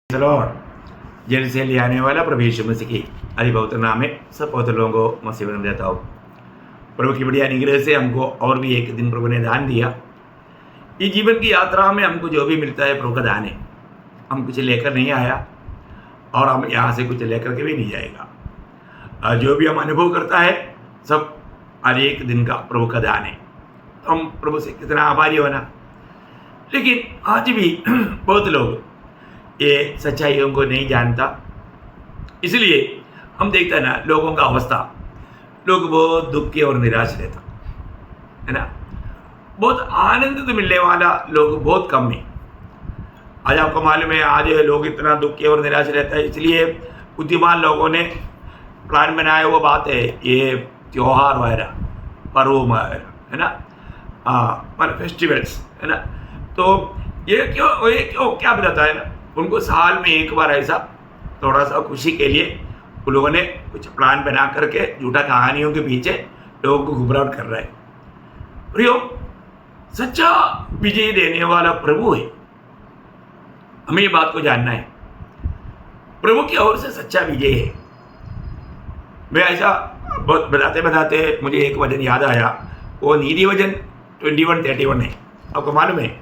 Lord jail से ले आने वाला प्रभु यीशु मसीह की अति पवित्र नाम में सब पवित्र लोगों को मसीह बन देता हूँ। प्रभु की बढ़िया निग्रह से हमको और भी एक दिन प्रभु ने दान दिया। ये जीवन की यात्रा में हमको जो भी मिलता है प्रभु का दान है। हम कुछ लेकर नहीं आया और हम यहाँ से कुछ लेकर के भी नहीं जाएगा। जो भी हम अनुभव करता है सब हर एक दिन का प्रभु का दान है। तो हम प्रभु से कितना आभारी होना। लेकिन आज भी बहुत लोग ये सच्चाइयों को नहीं जानता, इसलिए हम देखते हैं ना लोगों का अवस्था। लोग बहुत दुखी और निराश रहता है ना। बहुत आनंद तो मिलने वाला लोग बहुत कम है। आज आपको मालूम है आज लोग इतना दुखी और निराश रहता है, इसलिए बुद्धिमान लोगों ने प्लान बनाया। वो बात है ये त्योहार वगैरह पर्व वगैरह है ना, पर फेस्टिवल्स है ना। तो ये क्यों क्या बताता है ना, उनको साल में एक बार ऐसा थोड़ा सा खुशी के लिए उन लोगों ने कुछ प्लान बना करके झूठा कहानियों के पीछे लोगों को घुबराहट कर रहा है। प्रियो, सच्चा विजय देने वाला प्रभु है। हमें ये बात को जानना है, प्रभु की ओर से सच्चा विजय है। मैं ऐसा बहुत बताते बताते मुझे एक वचन याद आया। वो नीति वचन 21:31 है। आपको मालूम है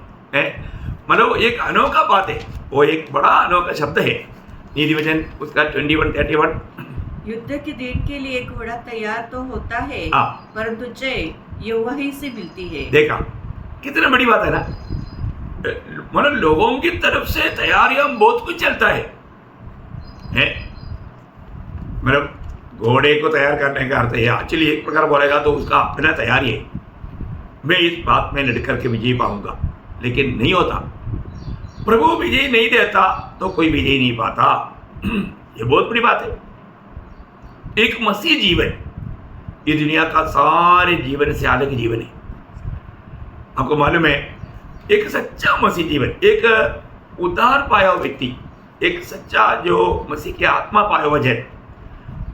मतलब एक अनोखा बात है। वो एक बड़ा अनोखा शब्द है नीति वचन उसका 21:31। युद्ध के दिन के लिए घोड़ा तैयार तो होता है, परंतु जय यहोवा ही से मिलती है। देखा कितना बड़ी बात है ना। मतलब लोगों की तरफ से तैयारियां बहुत कुछ चलता है। मतलब घोड़े को तैयार करने का अर्थ है एक्चुअली एक प्रकार बोलेगा तो उसका अपना तैयारी है। मैं इस बात में लड़ करके विजय पाऊंगा, लेकिन नहीं होता। प्रभु विजय नहीं देता तो कोई विजय नहीं पाता। ये बहुत बड़ी बात है। एक मसीह जीवन ये दुनिया का सारे जीवन से अलग जीवन है। आपको मालूम है एक सच्चा मसीह जीवन, एक उद्धार पाया हुआ व्यक्ति, एक सच्चा जो मसीह की आत्मा पाया हुआ जन,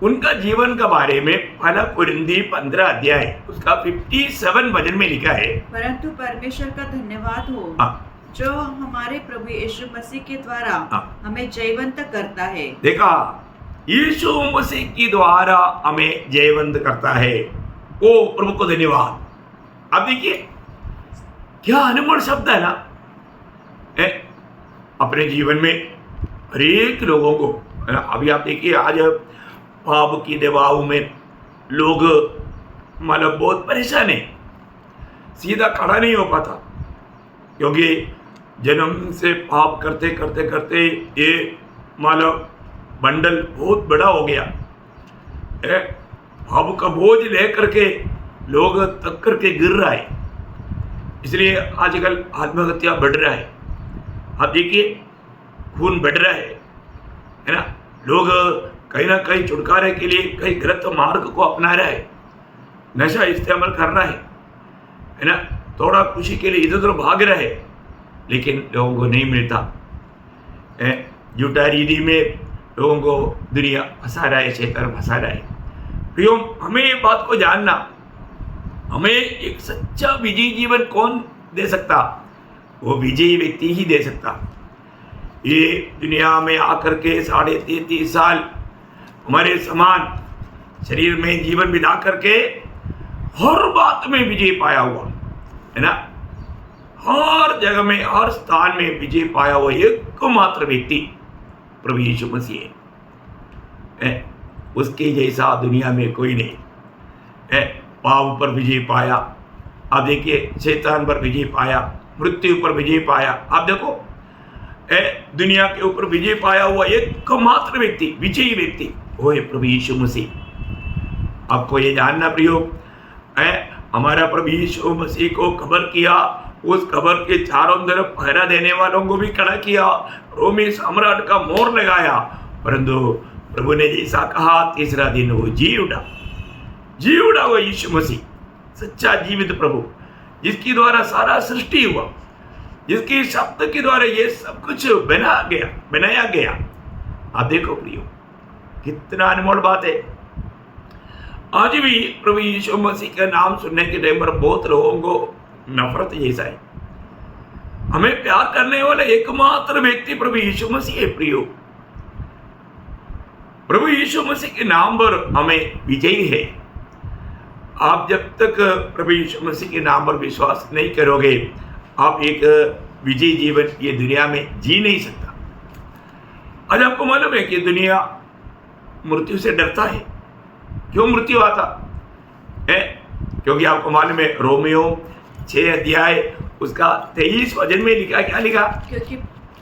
उनका जीवन के बारे में पहला कुरिन्थी 15 अध्याय उसका 57 वचन में लिखा है। परंतु परमेश्वर का धन्यवाद हो जो हमारे प्रभु यीशु मसीह के द्वारा हमें जयवंत करता है। देखा, यीशु मसीह के द्वारा हमें जयवंत करता है। ओ प्रभु को धन्यवाद। अब देखिए क्या अनमोल शब्द है ना। अपने जीवन में हरेक लोगों को है ना। अभी आप देखिए आज पाप की दबाव में लोग मतलब बहुत परेशान है, सीधा खड़ा नहीं हो पाता, क्योंकि जन्म से पाप करते करते करते ये मतलब बंडल बहुत बड़ा हो गया। पाप का बोझ ले करके लोग तक करके गिर रहा है, इसलिए आजकल आत्महत्या बढ़ रहा है। आप देखिए खून बढ़ रहा है ना। लोग कहीं ना कहीं छुटकारे के लिए कई गलत मार्ग को अपना रहा है, नशा इस्तेमाल कर रहा है ना। थोड़ा खुशी के लिए इधर उधर भाग रहा है, लेकिन लोगों को नहीं मिलता। झूठा रीति में लोगों को दुनिया फंसा रहा है, शैतान फंसा रहा है। प्रियो, हमें ये बात को जानना, हमें एक सच्चा विजयी जीवन कौन दे सकता? वो विजयी व्यक्ति ही दे सकता। ये दुनिया में आकर के 33.5 साल हमारे समान शरीर में जीवन बिता करके हर बात में विजय पाया हुआ है ना। हर जगह में हर स्थान में विजय पाया हुआ एकमात्र व्यक्ति प्रभु यीशु मसीह है। उसके जैसा दुनिया में कोई नहीं है। पाप पर विजय पाया, आप देखिए शैतान पर विजय पाया, मृत्यु पर विजय पाया। आप देखो दुनिया के ऊपर विजय पाया हुआ एकमात्र व्यक्ति, विजयी व्यक्ति, वो है प्रभु यीशु मसीह। आपको ये जानना प्रियो, हमारा प्रभु यीशु मसीह को कब्र किया, उस कब्र के चारों तरफ पहरा देने वालों को भी खड़ा किया, रोमी सम्राट का मोहर लगाया, परंतु प्रभु ने जैसा कहा तीसरा दिन वो जी उड़ा वो यीशु मसीह, सच्चा जीवित प्रभु, जिसके द्वारा सारा सृष्टि हुआ, जिसके शब्द के द्वारा ये सब कुछ बनाया गया। आप देखो प्रियो कितना अनमोल बात है। आज भी प्रभु यीशु मसीह का नाम सुनने के टाइम पर बहुत लोगों को नफरत जैसा है। हमें प्यार करने वाला एकमात्र व्यक्ति प्रभु यीशु मसीह है प्रियो। प्रभु यीशु मसीह के नाम पर हमें विजयी है। आप जब तक प्रभु यीशु मसीह के नाम पर विश्वास नहीं करोगे, आप एक विजयी जीवन ये दुनिया में जी नहीं सकता। आज आपको मालूम है कि दुनिया मृत्यु से डरता है। क्यों मृत्यु आता है? क्योंकि आपको मालूम है रोमियो 6 अध्याय उसका 23 वचन में लिखा, क्या लिखा?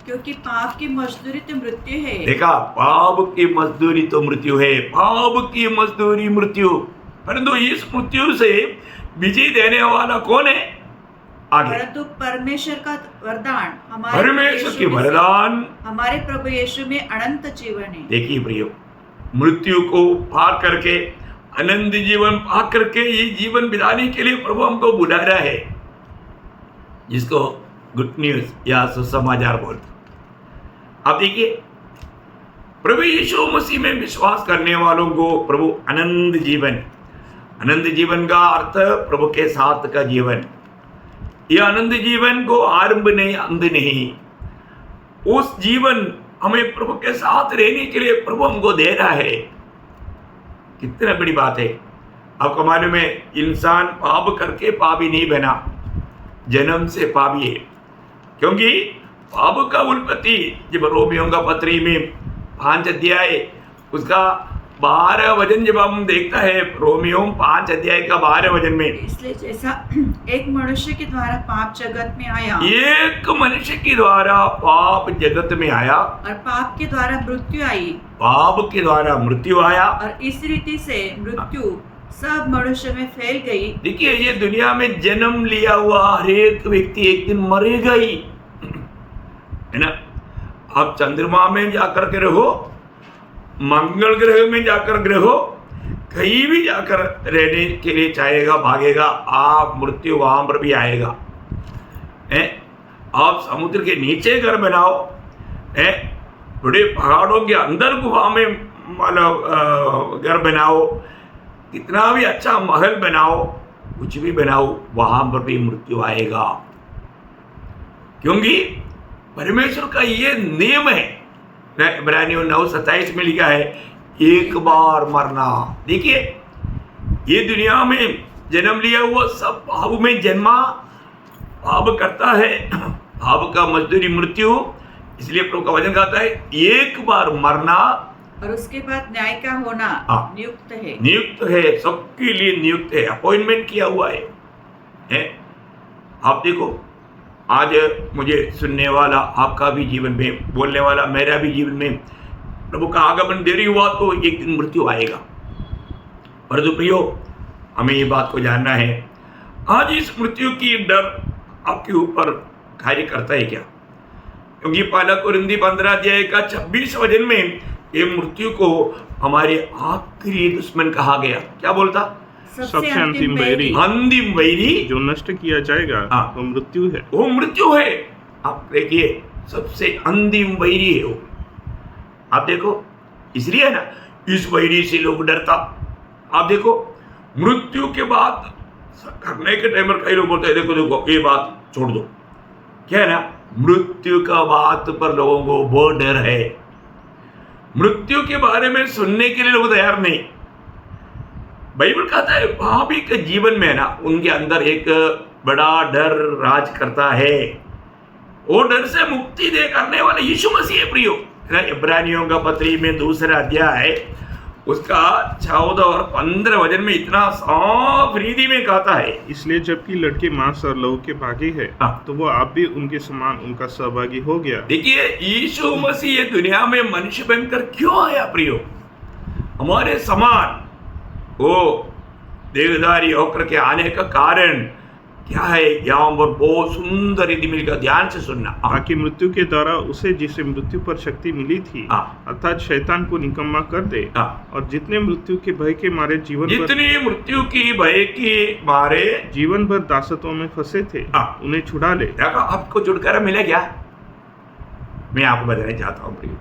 क्योंकि पाप की मजदूरी तो मृत्यु है। देखा, पाप की मजदूरी तो मृत्यु है। पाप की मजदूरी मृत्यु, परंतु इस मृत्यु से विजय देने वाला कौन है? आगे, परंतु परमेश्वर का वरदान, परमेश्वर की वरदान हमारे प्रभु यीशु में अनंत जीवन है। देखिए प्रियो, मृत्यु को पार करके अनंत जीवन पार करके ये जीवन बिताने के लिए प्रभु हमको बुला रहा है, जिसको गुड न्यूज या सुसमाचार बोलते। अब देखिए, प्रभु यीशु मसीह में विश्वास करने वालों को प्रभु अनंत जीवन का अर्थ प्रभु के साथ का जीवन। यह अनंत जीवन को आरंभ नहीं, अंत नहीं। उस जीवन हमें प्रभु के साथ रहने के लिए प्रभु हमको दे रहा है। कितना बड़ी बात है। आपको मालूम है, इंसान पाप करके पापी नहीं बना, जन्म से पापी है। क्योंकि पाप का उत्पत्ति जब रोमियो का पत्री में 5 अध्याय उसका 12 वचन जब हम देखता है, रोमियो 5 अध्याय का 12 वचन में, इसलिए जैसा एक मनुष्य के द्वारा पाप जगत में आया, एक मनुष्य के द्वारा पाप जगत में आया, और पाप के द्वारा मृत्यु आई, पाप के द्वारा मृत्यु आया, और इस रीति से मृत्यु सब मनुष्य में फैल गई। देखिए, ये दुनिया में जन्म लिया हुआ हर एक व्यक्ति एक दिन मरेगा ही, है ना। आप चंद्रमा में जाकर के रहो, मंगल ग्रह में जाकर के रहो, कहीं भी जाकर रहने के लिए चाहेगा, भागेगा, आप मृत्यु वहां पर भी आएगा। आप समुद्र के नीचे घर बनाओ, बड़े पहाड़ों के अंदर गुफा में मतलब घर बनाओ, कितना भी अच्छा महल बनाओ, कुछ भी बनाओ, वहां पर भी मृत्यु आएगा। क्योंकि परमेश्वर का ये नियम है। इब्रानियों 9:27 में लिखा है, एक बार मरना। देखिए, ये दुनिया में जन्म लिया हुआ सब पाप में जन्मा, पाप करता है, पाप का मजदूरी मृत्यु। इसलिए प्रभु का वचन कहता है, एक बार मरना और उसके बाद न्याय का होना नियुक्त है। नियुक्त है, सबके लिए नियुक्त है, अपॉइंटमेंट किया हुआ है। आप देखो, आज मुझे सुनने वाला, आपका भी जीवन में बोलने वाला, मेरा भी जीवन में प्रभु का आगमन देरी हुआ तो एक दिन मृत्यु आएगा। परंतु प्रियो, हमें ये बात को जानना है, आज इस मृत्यु की डर आपके ऊपर कार्य करता है क्या? क्योंकि पहला कोरिन्थी 15 अध्याय का 26 वचन में ये मृत्यु को हमारे आखिरी दुश्मन कहा गया। क्या बोलता? सबसे अंतिम वैरी, अंतिम वैरी जो नष्ट किया जाएगा वो मृत्यु है। वो मृत्यु है। आप देखिए, सबसे अंतिम वैरी है वो। आप देखो, इसलिए ना इस वैरी से लोग डरता। आप देखो, मृत्यु के बाद करने के टाइम पर कई लोग बोलते हैं, देखो देखो ये बात छोड़ दो। क्या है ना, मृत्यु का बात पर लोगों को बहुत डर है। मृत्यु के बारे में सुनने के लिए लोग तैयार नहीं। बाइबल कहता है, पापी के जीवन में ना उनके अंदर एक बड़ा डर राज करता है। वो डर से मुक्ति दे करने वाले यीशु मसीह है प्रियो। इब्रानियों का पत्री में 2 अध्याय उसका 14 और 15 वचन में इतना साफ रीति में कहता है, इसलिए जबकि लड़के मांस और लहू के भागी है, तो वो आप भी उनके समान उनका सहभागी हो गया। देखिए, यीशु मसीह ये दुनिया में मनुष्य बनकर क्यों आया प्रियो? हमारे समान वो देहधारी होकर के आने का कारण क्या है? यहाँ पर बहुत सुंदर रीति मिलकर ध्यान से सुनना। ताकि मृत्यु के द्वारा उसे जिसे मृत्यु पर शक्ति मिली थी, अर्थात शैतान को निकम्मा कर दे, और जितने मृत्यु के भय के मारे जीवन भर दासत्व में फंसे थे, उन्हें छुड़ा ले। आपको छुटकारा मिला क्या? मैं आपको बताना चाहता हूँ प्रिय,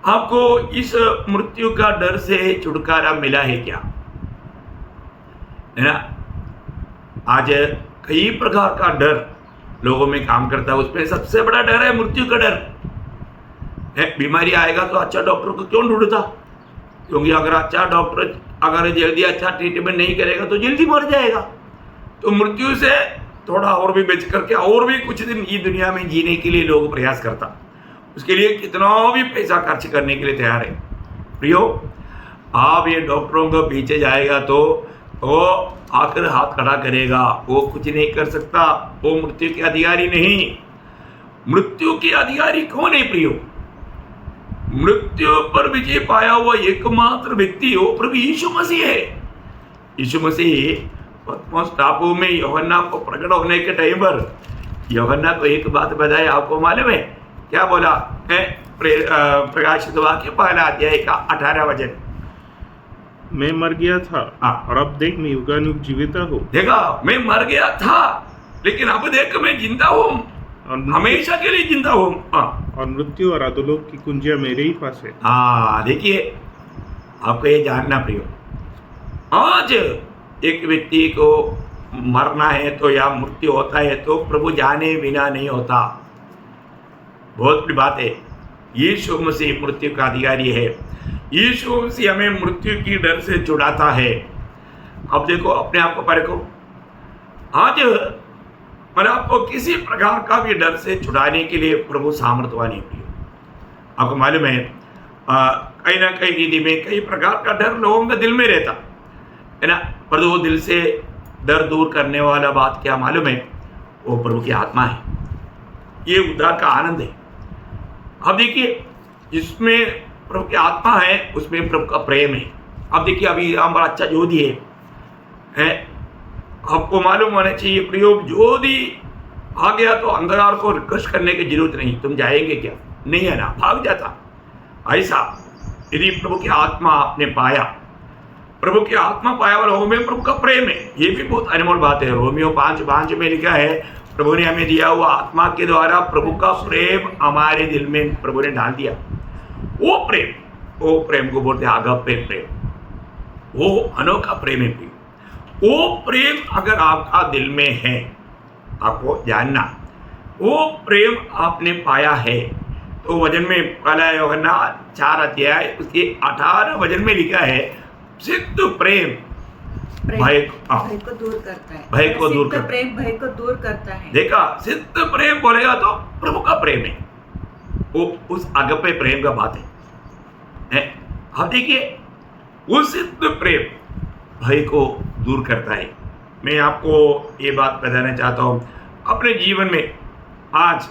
आपको इस मृत्यु का डर से छुटकारा मिला है क्या? है ना, आज कई प्रकार का डर लोगों में काम करता है, उसमें सबसे बड़ा डर है मृत्यु का डर है। बीमारी आएगा तो अच्छा डॉक्टर को क्यों ढूंढता? क्योंकि अगर अच्छा डॉक्टर अगर जल्दी अच्छा ट्रीटमेंट नहीं करेगा तो जल्दी मर जाएगा। तो मृत्यु से थोड़ा और भी बच करके और भी कुछ दिन ये दुनिया में जीने के लिए लोग प्रयास करता, उसके लिए कितना भी पैसा खर्च करने के लिए तैयार है। प्रियो, आप ये डॉक्टरों को पीछे जाएगा तो वो आकर हाथ खड़ा करेगा, वो कुछ नहीं कर सकता, वो मृत्यु के अधिकारी नहीं। मृत्यु के अधिकारी कौन है प्रियो? मृत्यु पर विजय पाया हुआ एकमात्र व्यक्ति हो प्रभु यीशु मसीह है। यीशु मसीह पत्मोस टापू में यूहन्ना को प्रकट होने के टाइम पर यूहन्ना को एक बात बताई, आपको मालूम है क्या बोला है? प्रकाशित वाक्य पहला अध्याय का 18 वचन, मैं मर गया था और अब देख मैं युगानुयुग जीवित हूँ। देखा, मैं मर गया था लेकिन अब देख मैं जिंदा हूँ, हमेशा के लिए जिंदा हूँ। और मृत्यु और अधोलोक की कुंजियां मेरे ही पास है। देखिए, आपको ये जानना प्रियो, आज एक व्यक्ति को मरना है तो या मृत्यु होता है तो प्रभु जाने बिना नहीं होता। बहुत बड़ी बात है। यीशु मसीह मृत्यु का अधिकारी है। यीशु मसीह हमें मृत्यु की डर से छुड़ाता है। अब देखो, अपने आप को परखो। आज मैंने आपको किसी प्रकार का भी डर से छुड़ाने के लिए प्रभु सामर्थ्यवान है। आपको मालूम है, कहीं ना कहीं रीति में कई प्रकार का डर लोगों के दिल में रहता है ना, पर वो दिल से डर दूर करने वाला बात क्या मालूम है? वो प्रभु की आत्मा है। ये उद्धार का आनंद है। अब देखिए, जिसमें प्रभु की आत्मा है उसमें प्रभु का प्रेम है। अब देखिए, अभी हम बड़ा अच्छा ज्योति है। आपको मालूम होना चाहिए प्रियो, ज्योति आ गया तो अंधकार को रिक्वेस्ट करने की जरूरत नहीं। तुम जाएंगे क्या? नहीं है ना, भाग जाता। ऐसा यदि प्रभु की आत्मा आपने पाया, प्रभु की आत्मा पाया और लोगों में प्रभु का प्रेम है, ये भी बहुत अनमोल बात है। रोमियो 5:5 में लिखा है, प्रभु ने हमें दिया हुआ आत्मा के द्वारा प्रभु का प्रेम हमारे दिल में प्रभु ने डाल दिया। वो प्रेम को बोलते हैं आगापे प्रेम। वो अनोखा प्रेम है। वो प्रेम अगर आपका दिल में है, आपको जानना, वो प्रेम आपने पाया है तो वचन में पहला यूहन्ना 4 अध्याय उसके 18 वचन में लिखा है, सिद्ध प्रेम भय को दूर करता है। भय को दूर करता, प्रेम भय को दूर करता है। देखा, सिद्ध प्रेम बोलेगा तो प्रभु का प्रेम है, वो उस अगपे प्रेम का बात है। अब देखिए, वो सिद्ध प्रेम भय को दूर करता है। मैं आपको ये बात बताना चाहता हूँ, अपने जीवन में आज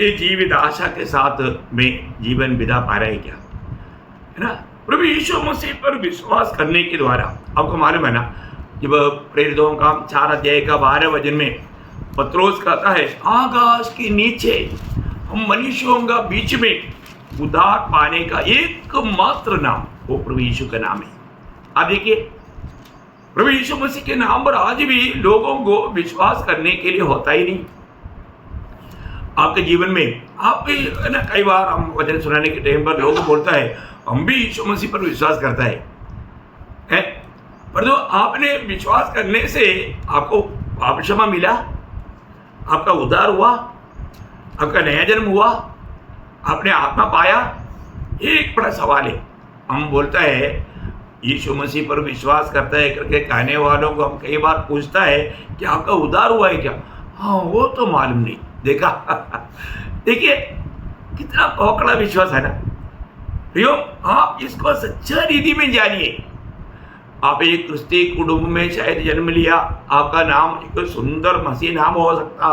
ये जीवित आशा के साथ में जीवन बिता पा रहे हैं क्या? है ना, प्रभु यीशु मसीह पर विश्वास करने के द्वारा आपको मालूम है ना, जब प्रेरितों का 4 अध्याय का 12 वचन में पत्रोस कहता है, आकाश के नीचे हम मनुष्यों का बीच में उद्धार पाने का एकमात्र नाम वो प्रभु यीशु का नाम है। आप देखिए, प्रभु यीशु मसीह के नाम पर आज भी लोगों को विश्वास करने के लिए होता ही नहीं। आपके जीवन में आप भी ना, कई बार हम वचन सुनाने के टाइम पर लोग बोलता है हम भी यीशु मसीह पर विश्वास करता है, पर तो आपने विश्वास करने से आपको पाप क्षमा मिला, आपका उद्धार हुआ, आपका नया जन्म हुआ, आपने आत्मा पाया? एक बड़ा सवाल है। हम बोलता है यीशु मसीह पर विश्वास करता है करके कहने वालों को हम कई बार पूछता है कि आपका उद्धार हुआ है क्या? हाँ, वो तो मालूम नहीं। देखा देखिए कितना पकड़ा विश्वास है ना प्रियो। आप इसको सच्चा रीति में जानिए। आप एक क्रिस्ती कुटुंब में शायद जन्म लिया, आपका नाम एक सुंदर मसीह नाम हो सकता,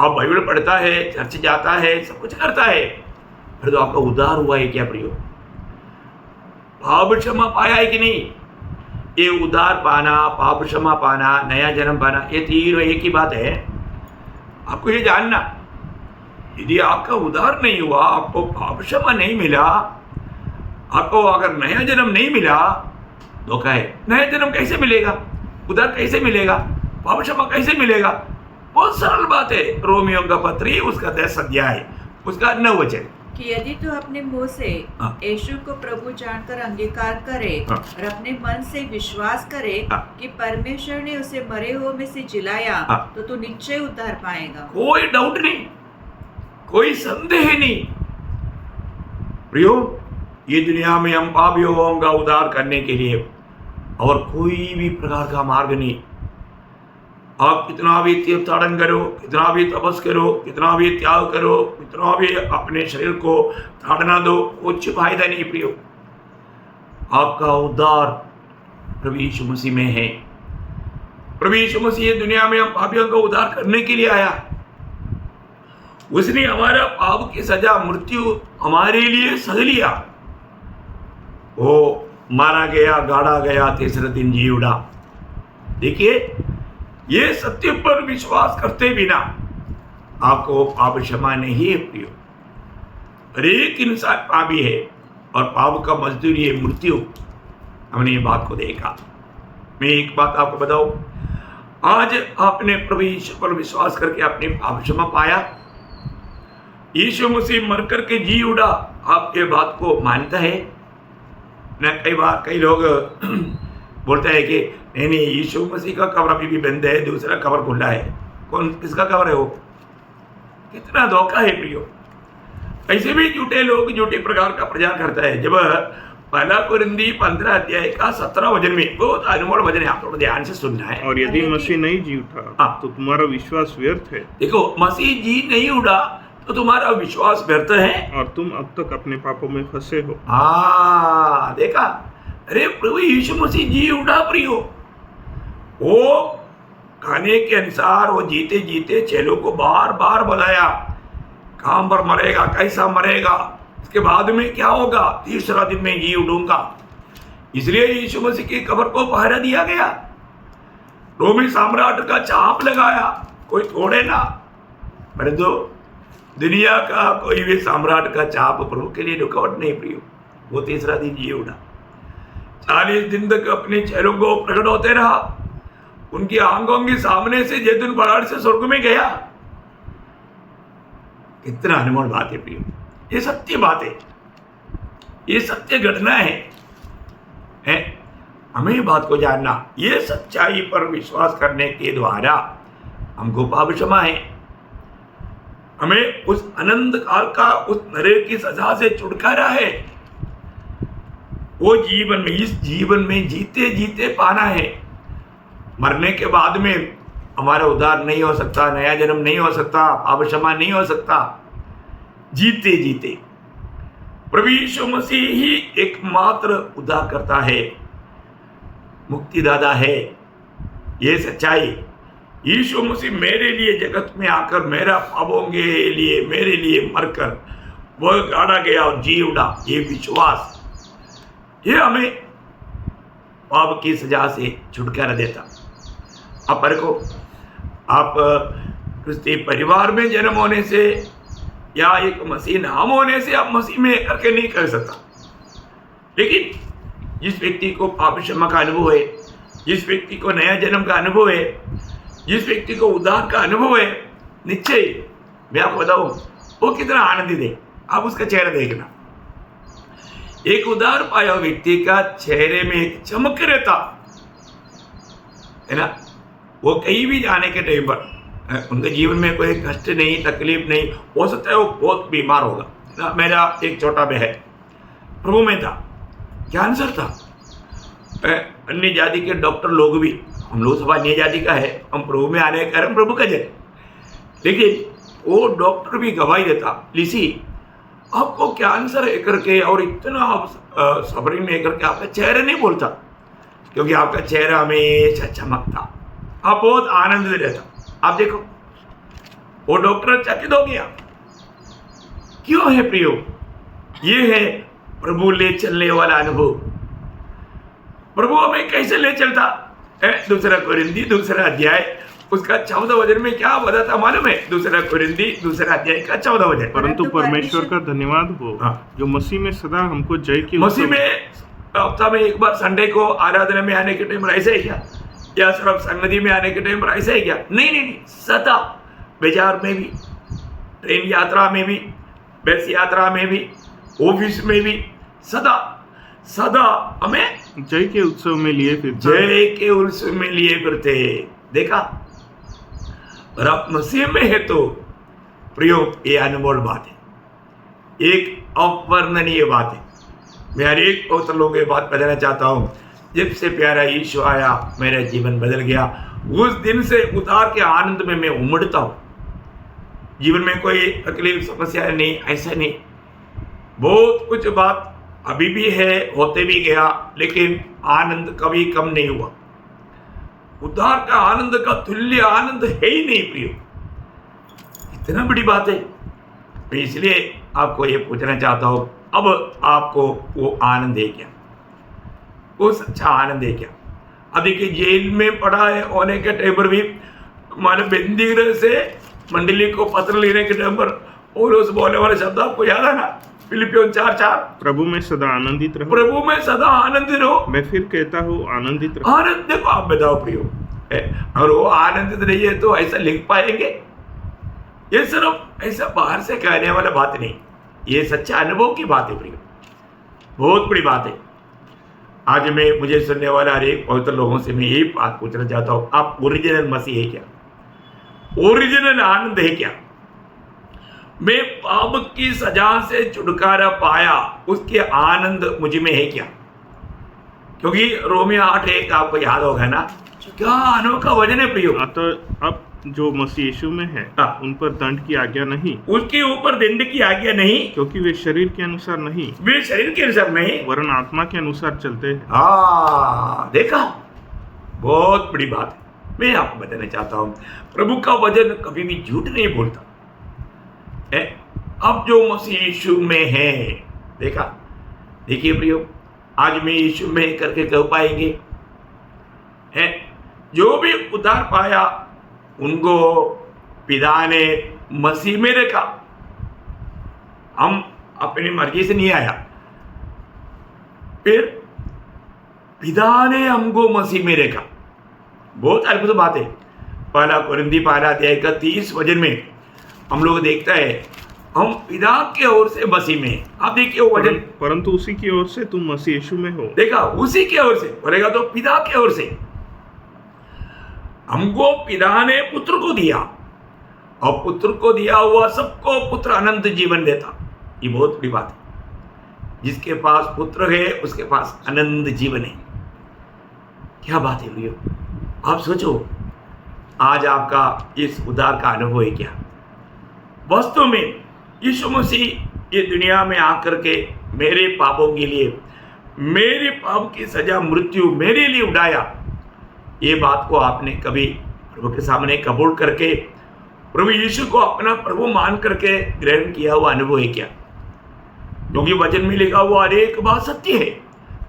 आप बाइबल पढ़ता है, चर्च जाता है, सब कुछ करता है, फिर तो आपका उद्धार हुआ है क्या प्रियो? पाप क्षमा पाया है कि नहीं? ये उद्धार पाना, पाप क्षमा पाना, नया जन्म पाना, ये तीनों एक ही बात है। आपको ये जानना, यदि आपका उद्धार नहीं हुआ, आपको पाप क्षमा नहीं मिला, आपको अगर नया जन्म नहीं मिला, धोखा है। नया जन्म कैसे मिलेगा? उद्धार कैसे मिलेगा? पाप क्षमा कैसे मिलेगा? बहुत सरल बात है। रोमियो का पत्री उसका 10 अध्याय उसका 9 वचन, कि यदि तू अपने मुंह से हाँ। यीशु को प्रभु जानकर अंगीकार करे हाँ। और अपने मन से विश्वास करे हाँ। कि परमेश्वर ने उसे मरे हुए में से जिलाया हाँ। तो तू निश्चय उद्धार पाएगा। कोई डाउट नहीं, कोई संदेह नहीं। प्रियो, ये दुनिया में हम पापियों का उद्धार करने के लिए और कोई भी प्रकार का मार्ग नहीं। आप कितना भी तीर्थाटन करो, कितना भी तपस करो, कितना भी त्याग करो, कितना भी अपने शरीर को ताड़ना दो, कुछ फायदा नहीं प्रियो। आपका उद्धार प्रभु यीशु मसीह में है। प्रभु यीशु मसीह दुनिया में हम पापियों का उद्धार करने के लिए आया। उसने हमारा पाप की सजा मृत्यु हमारे लिए सह लिया। वो मारा गया, गाड़ा गया, तीसरे दिन जी उड़ा। देखिए, ये सत्य पर विश्वास करते बिना आपको पाप क्षमा नहीं है प्रियो। हर एक इंसान पापी है और पाप का मजदूरी है मृत्यु। हमने ये बात को देखा। मैं एक बात आपको बताऊं, आज आपने प्रभु यीशु पर विश्वास करके अपने पाप क्षमा पाया। यीशु मसीह मर करके जी उड़ा, आप ये बात को मानता है ना? कई बार कई लोग बोलते हैं कि नहीं, यीशु मसीह का कब्र अभी भी बंद है, दूसरा कब्र खुला है। कौन, किसका कब्र है वो? कितना धोखा है प्रियो। ऐसे भी झूठे लोग झूठे प्रकार का प्रचार करता है। जब पहला कुरिन्दी 15 अध्याय का 17 वचन में, बहुत अनमोल वचन है, आप थोड़ा ध्यान से सुनना है। और यदि मसीह नहीं जी उठा तो तुम्हारा विश्वास व्यर्थ है। देखो, मसीह जी नहीं उड़ा तो तुम्हारा विश्वास व्यर्थ है और तुम अब तक अपने पापों में फंसे हो। हाँ, देखा? अरे प्रभु यीशु मसीह जी उठा प्रियो। वो खाने के अनुसार वो जीते जीते चेलों को बार बार बुलाया, कहाँ पर मरेगा, कैसा मरेगा, इसके बाद में क्या होगा, तीसरा दिन में जी उठूंगा। इसलिए यीशु मसीह की कब्र को पहरा दिया गया। रोमी सम्राट का चाप लगाया, कोई तोड़े ना। परंतु दुनिया का कोई भी सम्राट का चाप प्रभु के लिए रुकावट नहीं प्रियो। वो तीसरा दिन जी उठा। 40 दिन तक अपने चेलों को प्रकट होते रहा। उनकी आंखों के सामने से जैतून पहाड़ से स्वर्ग में गया। कितना अनमोल बात है प्रियो। ये सत्य बात है, ये सत्य घटना है? हमें बात को जानना। ये सच्चाई पर विश्वास करने के द्वारा हमको पाप क्षमा है। हमें उस अनंत काल का उस नरक की सजा से छुटकारा है। वो जीवन में, इस जीवन में जीते जीते पाना है। मरने के बाद में हमारा उद्धार नहीं हो सकता, नया जन्म नहीं हो सकता, पाप क्षमा नहीं हो सकता। जीते जीते प्रभु यीशु मसीह ही एकमात्र उद्धार करता है, मुक्तिदाता है। ये सच्चाई। यीशु मसीह मेरे लिए जगत में आकर मेरा पापों के लिए, मेरे लिए मरकर वह गाड़ा गया और जी उड़ा। ये विश्वास, ये हमें पाप की सजा से छुटकारा देता। आप देखो, आप क्रिस्ती परिवार में जन्म होने से या एक मसीह नाम होने से आप मसीह में करके नहीं कर सकता। लेकिन जिस व्यक्ति को पाप क्षमा का अनुभव है, जिस व्यक्ति को नया जन्म का अनुभव है, जिस व्यक्ति को उद्धार का अनुभव है, निश्चय मैं आपको बताऊं वो कितना आनंदित है। आप उसका चेहरा देखना। एक उद्धार पाया व्यक्ति का चेहरे में एक चमक रहता है ना। वो कहीं भी जाने के टाइम पर उनके जीवन में कोई कष्ट नहीं, तकलीफ नहीं, हो सकता है वो बहुत बीमार होगा ना। मेरा एक छोटा बहन प्रभु में था, कैंसर था। अन्य जाति के डॉक्टर लोग भी, हम लोग सब अन्य जाति का है, हम प्रभु में आने का हम प्रभु का जन, लेकिन वो डॉक्टर भी गवाही देता, लिसी आपको कैंसर है करके और इतना सफरिंग में करके आपका चेहरा नहीं बोलता, क्योंकि आपका चेहरा हमेशा चमकता, आप बहुत आनंद रहता। आप देखो वो डॉक्टर चकित हो गया। क्यों है प्रियो? ये है प्रभु ले चलने वाला अनुभव। प्रभु हमें कैसे ले चलता है? दूसरा कुरिन्दी 2 अध्याय उसका 14 वचन में क्या बताता मालूम है? 2 कुरिन्दी 2 अध्याय का 14 वचन। परंतु परमेश्वर का धन्यवाद हो जो मसीह में सदा हमको जय की। मसीह में हफ्ता में एक बार संडे को आराधना में आने के टाइम ऐसे है क्या? या सिर्फ संगति में आने के टाइम ऐसे है क्या? नहीं, सदा बाजार में भी, ट्रेन यात्रा में भी, बस यात्रा में भी, ऑफिस में भी सदा सदा हमें जय के उत्सव में लिए फिरता, जय के उत्सव में लिए फिरते। देखा, और आप मसीह में है तो प्रयोग, ये अनमोल बात है, एक अवर्णनीय बात है। मैं हर एक पवित्र लोगों की बात बताना चाहता हूँ, जब से प्यारा यीशु आया मेरा जीवन बदल गया। उस दिन से उतार के आनंद में मैं उमड़ता हूँ। जीवन में कोई तकलीफ समस्या नहीं, ऐसा नहीं, बहुत कुछ बात अभी भी है, होते भी गया, लेकिन आनंद कभी कम नहीं हुआ। उद्धार का आनंद का तुल्य आनंद है ही नहीं प्रियो। इतना बड़ी बात है। मैं इसलिए आपको ये पूछना चाहता हूँ, अब आपको वो आनंद है क्या? वो सच्चा आनंद है क्या? अब देखिए, जेल में पड़ा है होने के टाइम पर भी हमारे बंदी गृह से मंडली को पत्र लेने के टाइम पर और उस बोलने वाले शब्द आपको याद है ना, फिलिपियों 4:4, प्रभु में सदा आनंदित रहो, प्रभु में सदा आनंदित रहो। मैं फिर कहता हूँ आनंदित रहो। आनंद देखो, आप बताओ प्रियो, अगर वो आनंदित नहीं है तो ऐसा लिख पाएंगे? ये सिर्फ ऐसा बाहर से कहने वाला बात नहीं, ये सच्चा अनुभव की बात है प्रियो, बहुत बड़ी बात है। आज मैं मुझे सुनने वाला हर एक पवित्र लोगों से मैं यही बात पूछना चाहता हूँ, आप ओरिजिनल मसीह है क्या? ओरिजिनल आनंद है क्या? मैं पाप की सजा से छुटकारा पाया, उसके आनंद मुझ में है क्या? क्योंकि रोमियो 8:1 आपको याद होगा ना, क्या अनोखा वचन है प्रियो। तो अब जो मसीह यीशु में है उन पर दंड की आज्ञा नहीं, उसके ऊपर दंड की आज्ञा नहीं, क्योंकि वे शरीर के अनुसार नहीं, वे शरीर के अनुसार नहीं, वरन आत्मा के अनुसार चलते हैं। हाँ, देखा, बहुत बड़ी बात है। मैं आपको बताना चाहता हूँ, प्रभु का वचन कभी भी झूठ नहीं बोलता है। अब जो मसीह यीशु में है, देखा, देखिए प्रियो, आज मैं यीशु में करके कह पाएंगे है, जो भी उद्धार पाया उनको पिता ने मसीह में रखा। हम अपनी मर्जी से नहीं आया, फिर पिता ने हमको मसीह में रखा। बहुत अद्भुत बात है। पहला कोरिन्थी 12:30 वचन में हम लोग देखता है, हम पिता की ओर से मसीह में। आप देखिए वो वचन, परंतु उसी की ओर से तुम मसीह यीशु में हो। देखा, उसी की ओर से बोलेगा तो पिता की ओर से। हमको पिता ने पुत्र को दिया, और पुत्र को दिया हुआ सबको पुत्र अनंत जीवन देता। ये बहुत बड़ी बात है। जिसके पास पुत्र है उसके पास अनंत जीवन है। क्या बात है भैया, आप सोचो, आज आपका इस उद्धार का अनुभव है क्या? वास्तव में यीशु मसीह ये दुनिया में आकर के मेरे पापों के लिए, मेरे पाप की सजा मृत्यु मेरे लिए उठाया। ये बात को आपने कभी प्रभु के सामने कबूल करके प्रभु यीशु को अपना प्रभु मान करके ग्रहण किया हुआ अनुभव है क्या? क्योंकि वचन में लिखा हुआ हर एक बात सत्य है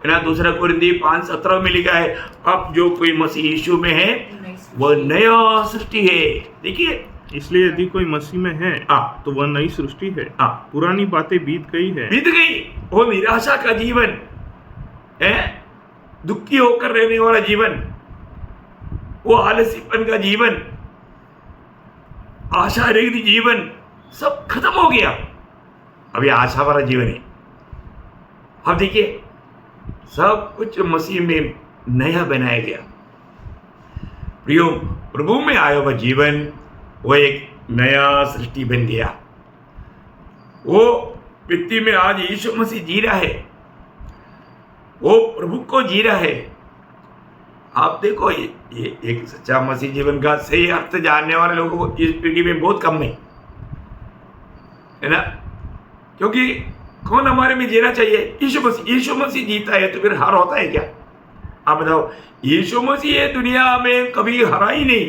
ना। 2 कोरिन्थी 5:17 में लिखा है, अब जो कोई मसीह यीशु में है वह नया सृष्टि है। देखिए, इसलिए यदि कोई मसीह में है तो वह नई सृष्टि है, पुरानी बातें बीत गई है। बीत गई। वो निराशा का जीवन है, दुखी होकर रहने वाला जीवन, वो आलसीपन का जीवन, आशा रहित जीवन सब खत्म हो गया। अभी आशा वाला जीवन है। अब देखिए, सब कुछ मसीह में नया बनाया गया। प्रियो, प्रभु में आया हुआ जीवन वो एक नया सृष्टि बन गया। वो व्यक्ति में आज यीशु मसीह जी रहा है, वो प्रभु को जी रहा है। आप देखो, ये एक सच्चा मसीह जीवन का सही अर्थ जानने वाले लोगों को इस पीढ़ी में बहुत कम है ना। क्योंकि कौन हमारे में जीना चाहिए? यीशु मसीह। यीशु मसीह जीता है तो फिर हार होता है क्या? आप बताओ, यीशु मसीह ये दुनिया में कभी हारा ही नहीं,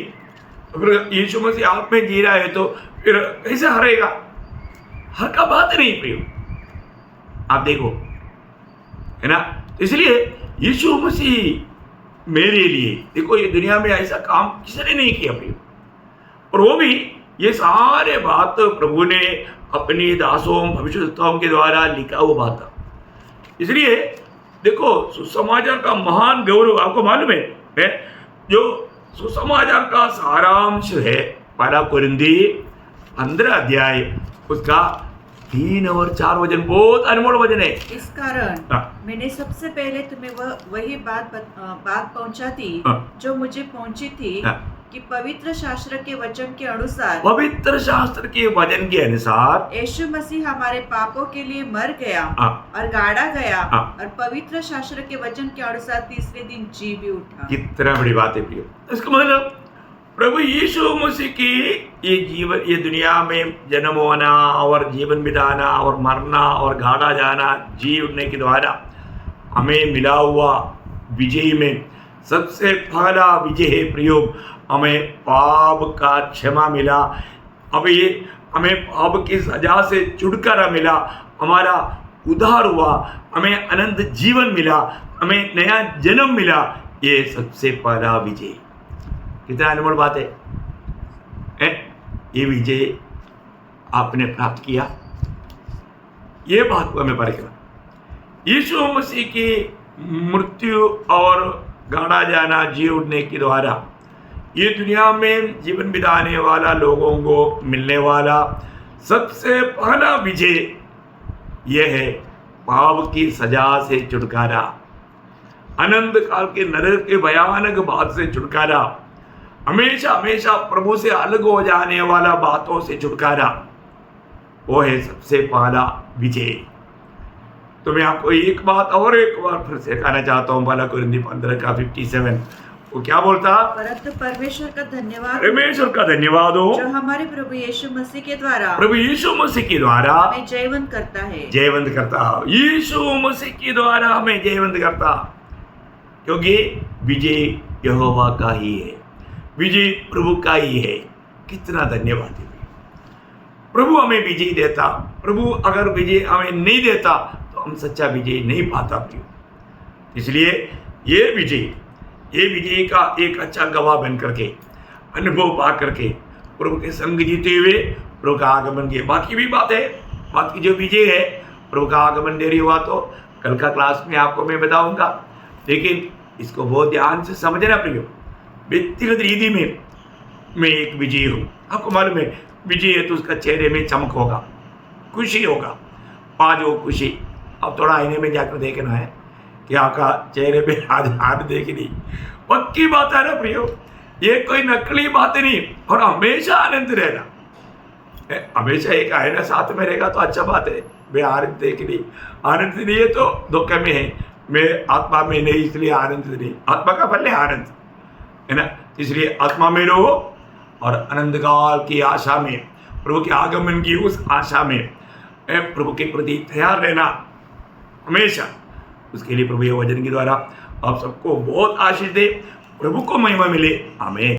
तो फिर यीशु मसीह आप में जी रहा है तो फिर कैसे हारेगा? हर का बात नहीं प्रियो, आप देखो, है ना। इसलिए यीशु मसीह मेरे लिए, देखो, ये दुनिया में ऐसा काम किसी ने नहीं किया प्रियो, और वो भी ये सारे बात प्रभु ने अपने दासों भविष्यवक्ताओं के द्वारा लिखा हुआ बात था। इसलिए देखो, सुसमाचार का महान गौरव आपको मालूम है जो सुसमाचार का सारांश है 1 कोरिन्थी 15 अध्याय उसका 3 और 4 वचन बहुत अनमोल वचन है। इस कारण हाँ। मैंने सबसे पहले तुम्हें वही बात पहुंचा दी हाँ। जो मुझे पहुंची थी हाँ। कि पवित्र शास्त्र के वचन के अनुसार पवित्र शास्त्र के वचन के अनुसार यीशु मसीह हमारे पापों के लिए मर गया हाँ। और गाड़ा गया हाँ। और पवित्र शास्त्र के वचन के अनुसार तीसरे दिन जी भी उठा। कितना बड़ी बात है प्रियो। इसका मतलब प्रभु यीशु मसीह की ये जीवन, ये दुनिया में जन्म होना और जीवन बिताना और मरना और गाड़ा जाना, जी उठने के द्वारा हमें मिला हुआ विजय में सबसे पहला विजय है प्रयोग। हमें पाप का क्षमा मिला, हमें पाप की सजा से छुटकारा मिला, हमारा उद्धार हुआ, हमें अनंत जीवन मिला, हमें नया जन्म मिला। ये सबसे पहला विजय। कितना अनमोल बात है? ये विजय आपने प्राप्त किया, ये बात को हमें परखना। यीशु मसीह की मृत्यु और गाड़ा जाना, जी उठने के द्वारा ये दुनिया में जीवन बिताने वाला लोगों को मिलने वाला सबसे पहला विजय यह है पाप की सजा से छुटकारा, अनंत काल के नरक के भयानक बात से छुटकारा, हमेशा हमेशा प्रभु से अलग हो जाने वाला बातों से छुटकारा। वो है सबसे पहला विजय। तो मैं आपको एक बात और एक बार फिर से कहना चाहता हूँ, पहला कुरिन्थी 15:57 वो क्या बोलता? परंतु परमेश्वर का धन्यवाद, परमेश्वर का धन्यवाद हो जो हमारे प्रभु यीशु मसीह के द्वारा, प्रभु यीशु मसीह के द्वारा हमें जयवंत करता है। जयवंत करता, यीशु मसीह के द्वारा हमें जयवंत करता, क्योंकि विजय यहोवा का ही है, विजय प्रभु का ही है। कितना धन्यवाद है प्रभु हमें विजय देता। प्रभु अगर विजय हमें नहीं देता तो हम सच्चा विजय नहीं पाता प्रियो। इसलिए ये विजय का एक अच्छा गवाह बन करके, अनुभव पा करके, प्रभु के संग जीते हुए प्रभु का आगमन के बाकी भी बात है। बाकी जो विजय है, प्रभु का आगमन देरी हुआ तो कल का क्लास में आपको मैं बताऊंगा, लेकिन इसको बहुत ध्यान से समझना प्रियो। व्यक्तिगत रीति में मैं एक विजय हूँ। आपको मालूम है विजय है तो उसका चेहरे में चमक होगा, खुशी होगा। आज वो खुशी अब थोड़ा आईने में जाकर देखना है कि आपका चेहरे पे हाथ देख नहीं। पक्की बात है ना प्रियो, ये कोई नकली बात नहीं। और हमेशा आनंद रहना, हमेशा एक आईना साथ में रहेगा तो अच्छा बात है। मैं आनंद देख नहीं, आनंद नहीं है तो धोखे में है। मैं आत्मा में नहीं इसलिए आनंद नहीं। आत्मा का फल है आनंद, है ना। इसलिए आत्मा में रहो और अनंत काल की आशा में, प्रभु के आगमन की उस आशा में प्रभु के प्रति तैयार रहना हमेशा। उसके लिए प्रभु ये वचन के द्वारा आप सबको बहुत आशीष दे, प्रभु को महिमा मिले। आमीन।